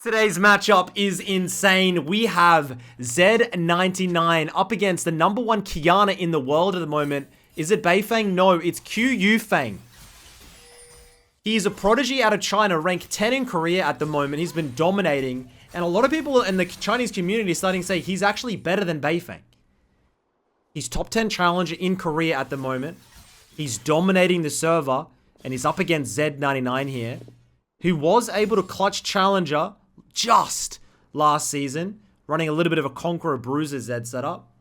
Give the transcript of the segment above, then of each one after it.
Today's matchup is insane. We have Z99 up against the number one Qiyana in the world at the moment. Is it Beifang? No, it's Qiu Fang. He's a prodigy out of China, ranked 10 in Korea at the moment. He's been dominating. And a lot of people in the Chinese community are starting to say he's actually better than Beifang. He's top 10 challenger in Korea at the moment. He's dominating the server. And he's up against Z99 here, who was able to clutch challenger just last season, running a little bit of a Conqueror Bruiser Z setup.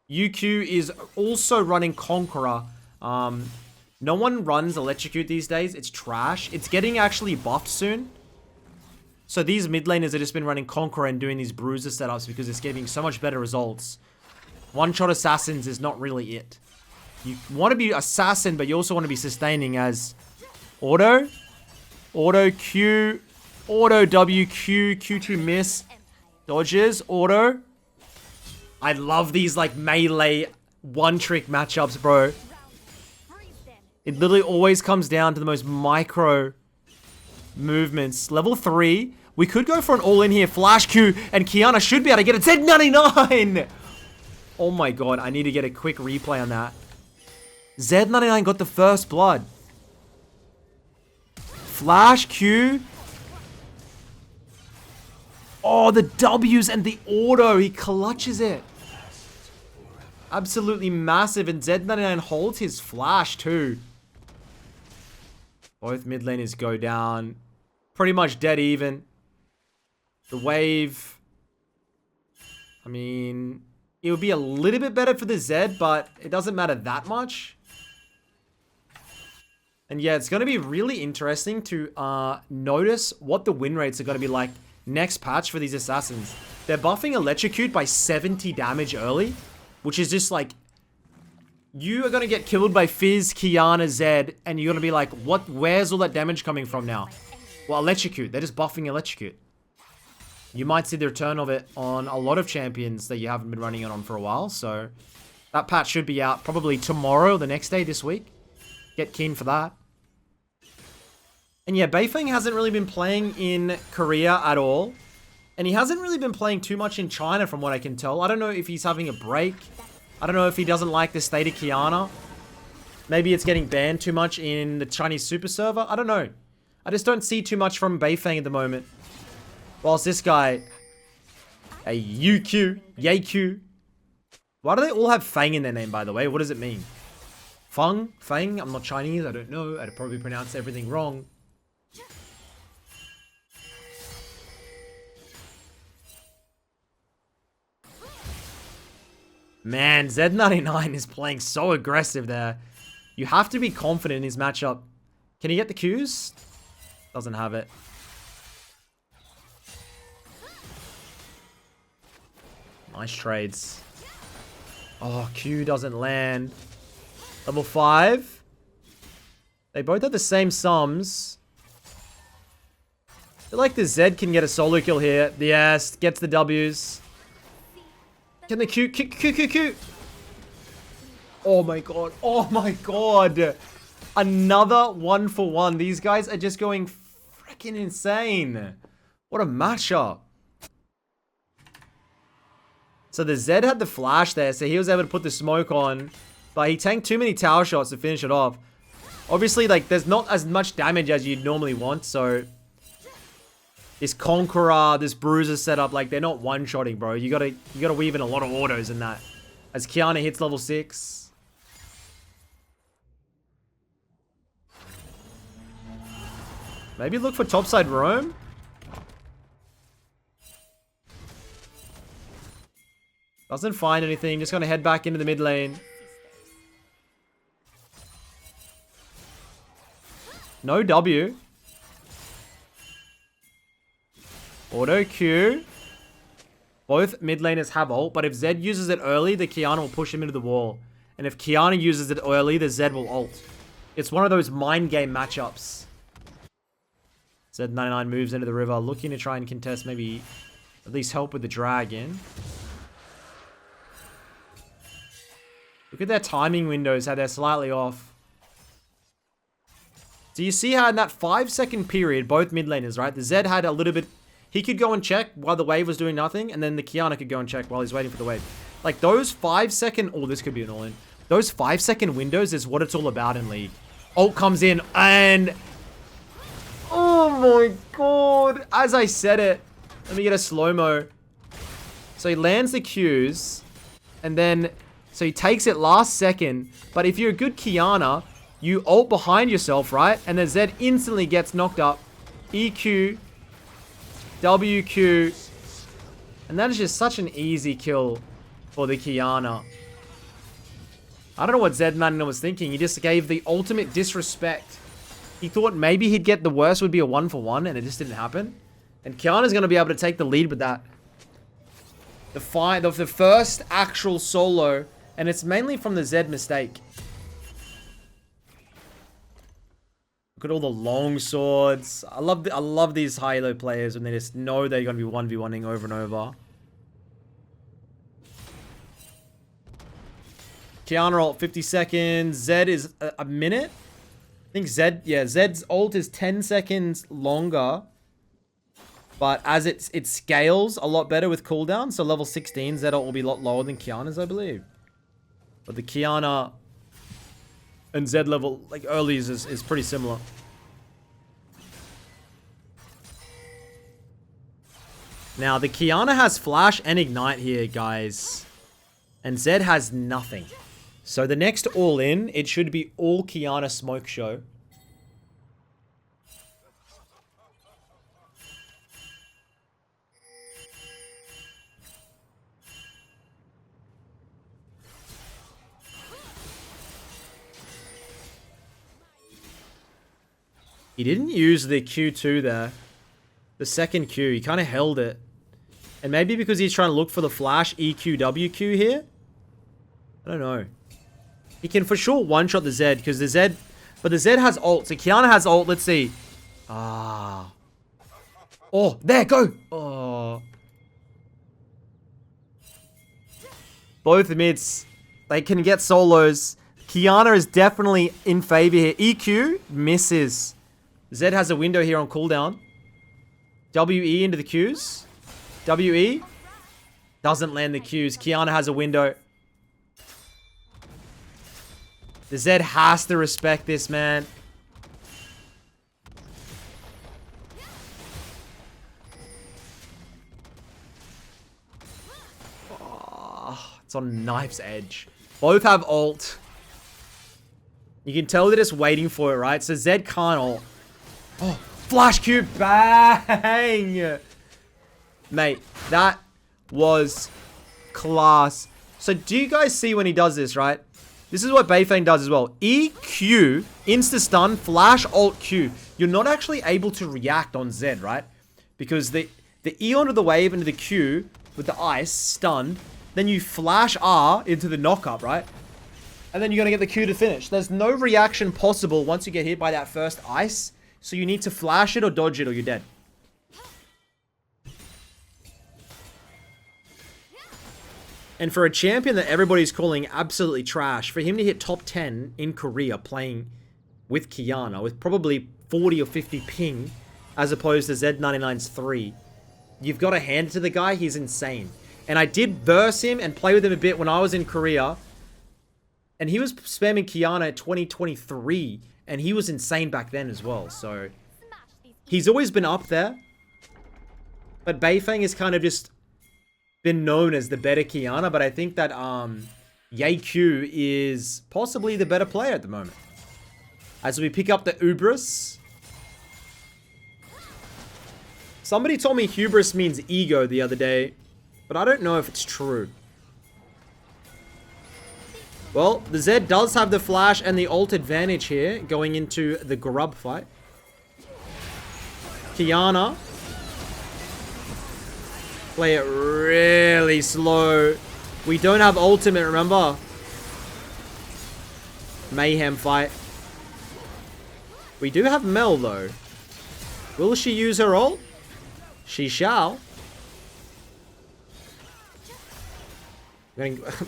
UQ is also running Conqueror. No one runs Electrocute these days. It's trash. It's getting actually buffed soon. So these mid laners have just been running Conqueror and doing these Bruiser setups because it's getting so much better results. One-shot Assassins is not really it. You want to be Assassin, but you also want to be sustaining as Auto Q, Auto W, Q, Q2 miss, dodges, Auto. I love these like melee one-trick matchups, bro. It literally always comes down to the most micro movements. Level 3, we could go for an all-in here. Flash Q, and Qiyana should be able to get it. Z99! Oh my god, I need to get a quick replay on that. Z99 got the first blood. Flash Q. Oh, the W's and the auto. He clutches it. Absolutely massive. And Z99 holds his flash too. Both mid laners go down. Pretty much dead even. The wave. I mean, it would be a little bit better for the Z, but it doesn't matter that much. And yeah, it's going to be really interesting to notice what the win rates are going to be like next patch for these assassins. They're buffing Electrocute by 70 damage early, which is just like, you are going to get killed by Fizz, Qiyana, Z, and you're going to be like, what? Where's all that damage coming from now? Well, Electrocute. They're just buffing Electrocute. You might see the return of it on a lot of champions that you haven't been running it on for a while, so that patch should be out probably tomorrow or the next day this week. Get keen for that. And yeah, Beifang hasn't really been playing in Korea at all. And he hasn't really been playing too much in China from what I can tell. I don't know if he's having a break. I don't know if he doesn't like the state of Qiyana. Maybe it's getting banned too much in the Chinese super server. I don't know. I just don't see too much from Beifang at the moment. Whilst this guy, a UQ, YayQ. Why do they all have Fang in their name, by the way? What does it mean? Fang? Fang? I'm not Chinese. I don't know. I'd probably pronounce everything wrong. Man, Z99 is playing so aggressive there. You have to be confident in his matchup. Can he get the Qs? Doesn't have it. Nice trades. Oh, Q doesn't land. Level 5. They both have the same sums. I feel like the Z can get a solo kill here. Yes, gets the Ws. Can the Q? Oh my god. Oh my god. Another 1-for-1. These guys are just going freaking insane. What a matchup. So the Z had the flash there, so he was able to put the smoke on. But he tanked too many tower shots to finish it off. Obviously, like, there's not as much damage as you'd normally want, so this Conqueror, this Bruiser setup, like, they're not one-shotting, bro. You gotta weave in a lot of autos in that. As Qiyana hits level 6. Maybe look for topside roam? Doesn't find anything. Just gonna head back into the mid lane. No W. Auto Q. Both mid laners have ult, but if Zed uses it early, the Qiyana will push him into the wall. And if Qiyana uses it early, the Zed will ult. It's one of those mind game matchups. Z99 moves into the river, looking to try and contest, maybe at least help with the dragon. Look at their timing windows, how they're slightly off. So you see how in that 5-second period, both mid laners, right? The Zed had a little bit... He could go and check while the wave was doing nothing, and then the Kiana could go and check while he's waiting for the wave. Like, those 5-second... Oh, this could be an all-in. Those 5-second windows is what it's all about in League. Ult comes in, and... Oh my god. As I said it. Let me get a slow-mo. So he lands the Qs, and then... So he takes it last second, but if you're a good Kiana, you ult behind yourself, right? And then Zed instantly gets knocked up. EQ, WQ, and that is just such an easy kill for the Kiana. I don't know what Zed99 was thinking. He just gave the ultimate disrespect. He thought maybe he'd get the worst would be a 1-for-1, and it just didn't happen. And Kiana's going to be able to take the lead with that. The first actual solo, and it's mainly from the Zed mistake. Look at all the long swords. I love these high-elo players when they just know they're going to be 1v1ing over and over. Kiana ult 50 seconds. Zed is a minute. I think Zed's ult is 10 seconds longer. But as it scales a lot better with cooldown. So level 16, Zed ult will be a lot lower than Kiana's, I believe. But the Kiana and Zed level, like earlies, is pretty similar. Now, the Kiana has Flash and Ignite here, guys. And Zed has nothing. So the next all-in, it should be all Kiana smoke show. He didn't use the Q2 there. The second Q. He kind of held it. And maybe because he's trying to look for the flash EQWQ here? I don't know. He can for sure one-shot the Zed because the Zed... But the Zed has ult. So Kiana has ult. Let's see. Ah. Oh, there, go. Oh. Both mids. They can get solos. Kiana is definitely in favor here. EQ misses. Zed has a window here on cooldown. WE into the Qs. WE. Doesn't land the Qs. Kiana has a window. The Zed has to respect this, man. Oh, it's on knife's edge. Both have ult. You can tell they're just waiting for it, right? So Zed can't ult. Oh, flash Q, bang! Mate, that was class. So do you guys see when he does this, right? This is what Beifeng does as well. EQ, insta-stun, flash, ult, Q. You're not actually able to react on Zed, right? Because the E onto the wave into the Q with the ice, stunned. Then you flash R into the knock-up, right? And then you're going to get the Q to finish. There's no reaction possible once you get hit by that first ice. So you need to flash it or dodge it or you're dead. And for a champion that everybody's calling absolutely trash, for him to hit top 10 in Korea playing with Kiana, with probably 40 or 50 ping, as opposed to Zed99's 3, you've got to hand it to the guy. He's insane. And I did verse him and play with him a bit when I was in Korea. And he was spamming Kiana at 2023. And he was insane back then as well. So he's always been up there. But Beifeng has kind of just been known as the better Kiana. But I think that Yeq is possibly the better player at the moment. As we pick up the Ubris. Somebody told me hubris means ego the other day. But I don't know if it's true. Well, the Zed does have the flash and the ult advantage here going into the grub fight. Kiana. Play it really slow. We don't have ultimate, remember? Mayhem fight. We do have Mel, though. Will she use her ult? She shall.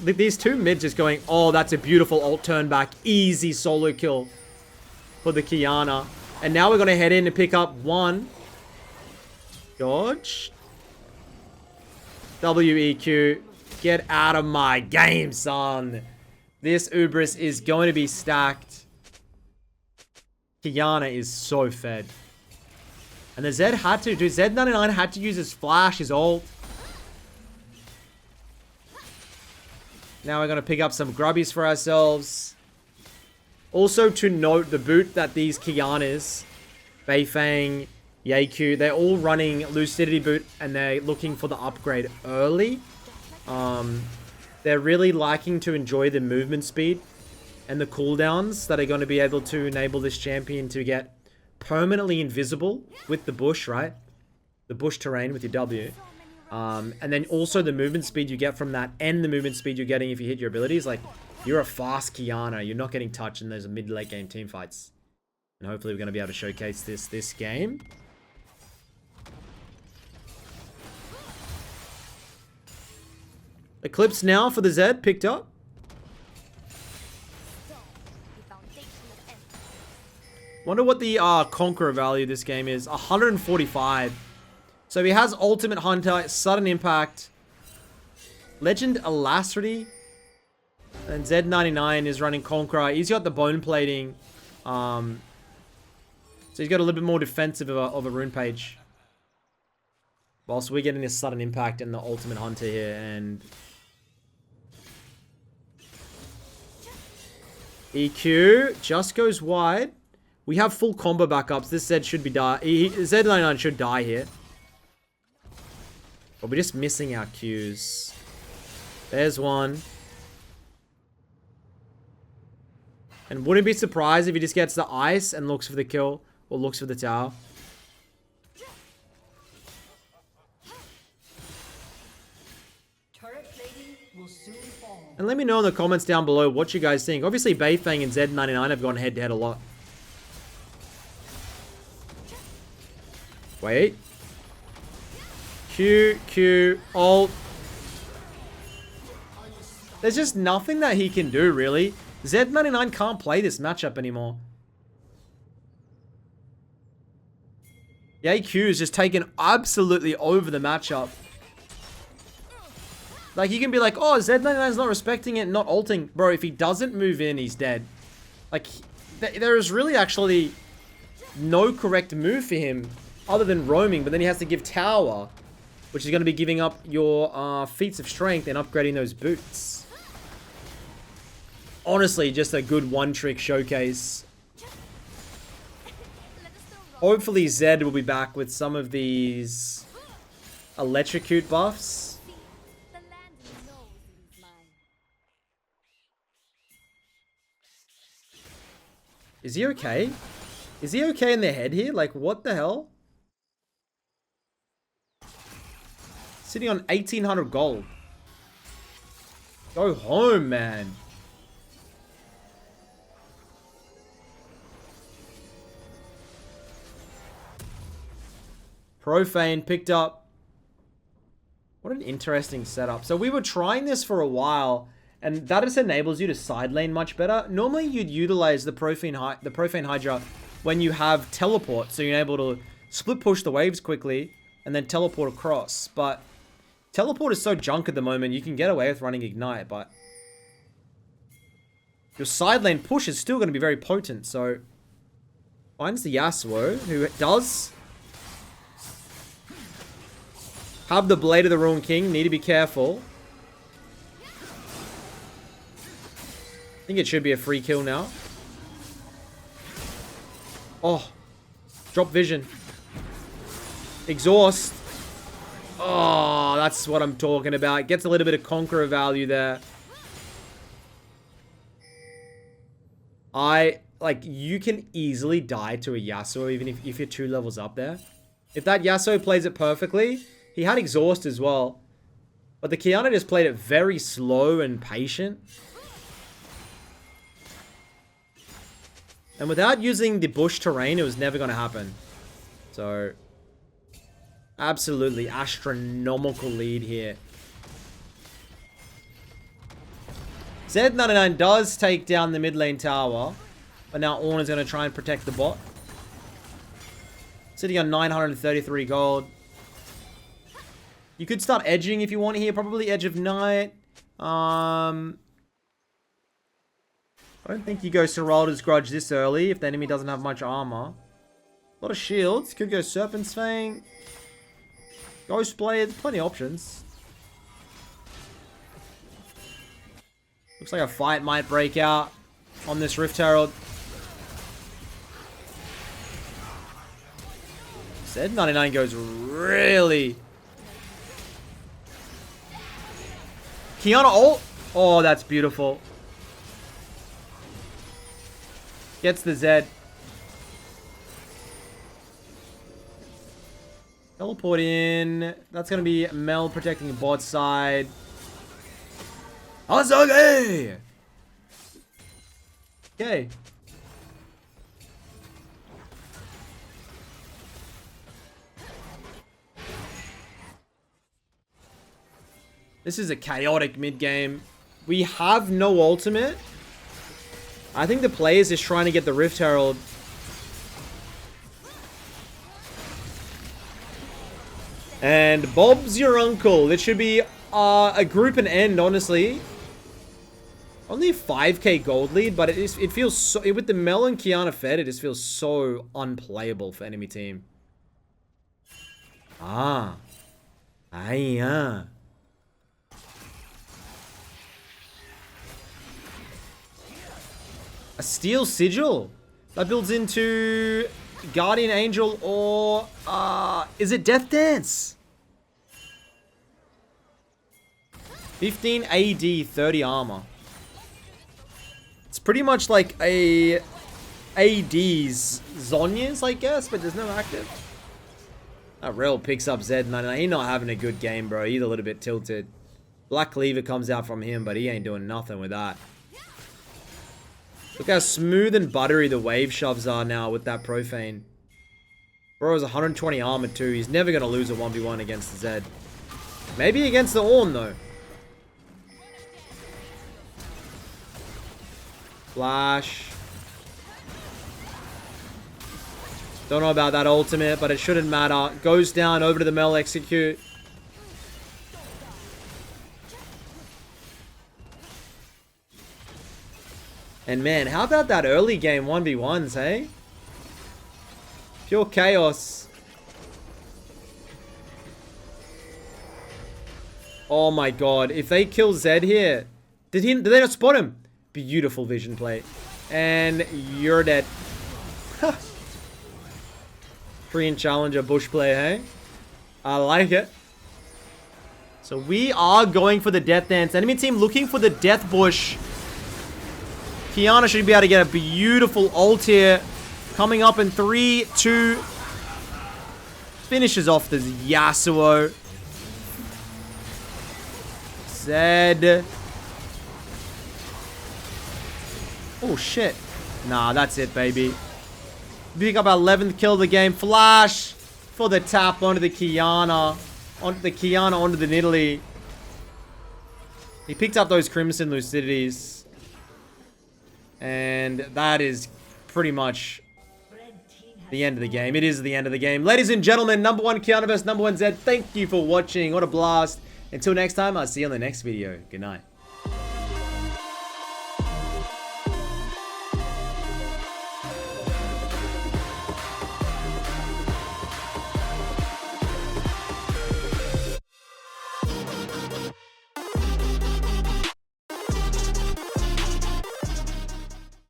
These two mids just going, oh, that's a beautiful ult turn back. Easy solo kill for the Kiana. And now we're going to head in and pick up one. Dodge. WEQ. Get out of my game, son. This Ubris is going to be stacked. Kiana is so fed. And the Zed had to. Dude, Z99 had to use his flash, his ult. Now we're going to pick up some grubbies for ourselves. Also to note the boot that these Kianas, Beifang, Yeku, they're all running Lucidity boot and they're looking for the upgrade early. They're really liking to enjoy the movement speed and the cooldowns that are going to be able to enable this champion to get permanently invisible with the bush, right? The bush terrain with your W. And then also the movement speed you get from that and the movement speed you're getting if you hit your abilities. Like, you're a fast Kiana. You're not getting touched in those mid-late game team fights. And hopefully we're going to be able to showcase this game. Eclipse now for the Zed picked up. Wonder what the Conqueror value this game is. 145. So he has Ultimate Hunter, Sudden Impact, Legend Alacrity, and Z99 is running Conqueror. He's got the Bone Plating. So he's got a little bit more defensive of a rune page. Whilst we're getting this Sudden Impact and the Ultimate Hunter here. And EQ just goes wide. We have full combo backups. This Zed should be Z99 should die here. But we're just missing our Qs. There's one. And wouldn't be surprised if he just gets the ice and looks for the kill. Or looks for the tower. And let me know in the comments down below what you guys think. Obviously, Beifang and Z99 have gone head-to-head a lot. Wait. Q, ult. There's just nothing that he can do, really. Z99 can't play this matchup anymore. The AQ is just taken absolutely over the matchup. Like, you can be like, oh, Z99 is not respecting it, not ulting. Bro, if he doesn't move in, he's dead. Like, there is really actually no correct move for him other than roaming. But then he has to give tower, which is going to be giving up your feats of strength and upgrading those boots. Honestly, just a good one-trick showcase. Hopefully Zed will be back with some of these electrocute buffs. Is he okay? Is he okay in the head here? Like, what the hell? Sitting on 1,800 gold. Go home, man. Profane picked up. What an interesting setup. So we were trying this for a while, and that just enables you to side lane much better. Normally, you'd utilize the Profane Hydra when you have teleport, so you're able to split push the waves quickly and then teleport across. But teleport is so junk at the moment, you can get away with running Ignite, but your side lane push is still going to be very potent. So finds the Yasuo, who does have the Blade of the Ruined King. Need to be careful. I think it should be a free kill now. Oh. Drop vision. Exhaust. Oh, that's what I'm talking about. Gets a little bit of Conqueror value there. Like, you can easily die to a Yasuo even if you're 2 levels up there. If that Yasuo plays it perfectly, he had exhaust as well. But the Kiana just played it very slow and patient. And without using the bush terrain, it was never going to happen. So, absolutely astronomical lead here. Z99 does take down the mid lane tower. But now Ornn is going to try and protect the bot. Sitting on 933 gold. You could start edging if you want here. Probably Edge of Night. I don't think you go Seralda's Grudge this early if the enemy doesn't have much armor. A lot of shields. Could go Serpent's Fang. Ghost Blade. Plenty of options. Looks like a fight might break out on this Rift Herald. Said 99 goes really... Kiana ult. Oh, that's beautiful. Gets the Zed. Teleport in. That's going to be Mel protecting bot side. Azage! Okay. This is a chaotic mid game. We have no ultimate. I think the play is just trying to get the Rift Herald. And Bob's your uncle. It should be a group and end, honestly. Only a 5k gold lead, but it feels so... With the Mel and Kiana fed, it just feels so unplayable for enemy team. Ah. Yeah. A Steel Sigil? That builds into Guardian Angel or... is it Death Dance? 15 AD, 30 armor. It's pretty much like a AD's Zonya's, I guess, but there's no active. That Rel picks up Z99. He's not having a good game, bro. He's a little bit tilted. Black Cleaver comes out from him, but he ain't doing nothing with that. Look how smooth and buttery the wave shoves are now with that Profane. Bro has 120 armor too. He's never going to lose a 1v1 against the Zed. Maybe against the Ornn though. Flash. Don't know about that ultimate, but it shouldn't matter. Goes down over to the Mel execute. And man, how about that early game 1v1s, hey? Pure chaos. Oh my god, if they kill Zed here. Did they not spot him? Beautiful vision play. And you're dead. Korean Challenger bush play, hey? I like it. So we are going for the Death Dance. Enemy team looking for the Death Bush. Kiana should be able to get a beautiful ult here. Coming up in 3, 2. Finishes off this Yasuo. Zed. Oh, shit. Nah, that's it, baby. Pick up our 11th kill of the game. Flash for the tap onto the Kiana. Onto the Nidalee. He picked up those Crimson Lucidities. And that is pretty much the end of the game. It is the end of the game. Ladies and gentlemen, number 1 Kiana versus number 1 Zed. Thank you for watching. What a blast. Until next time, I'll see you on the next video. Good night.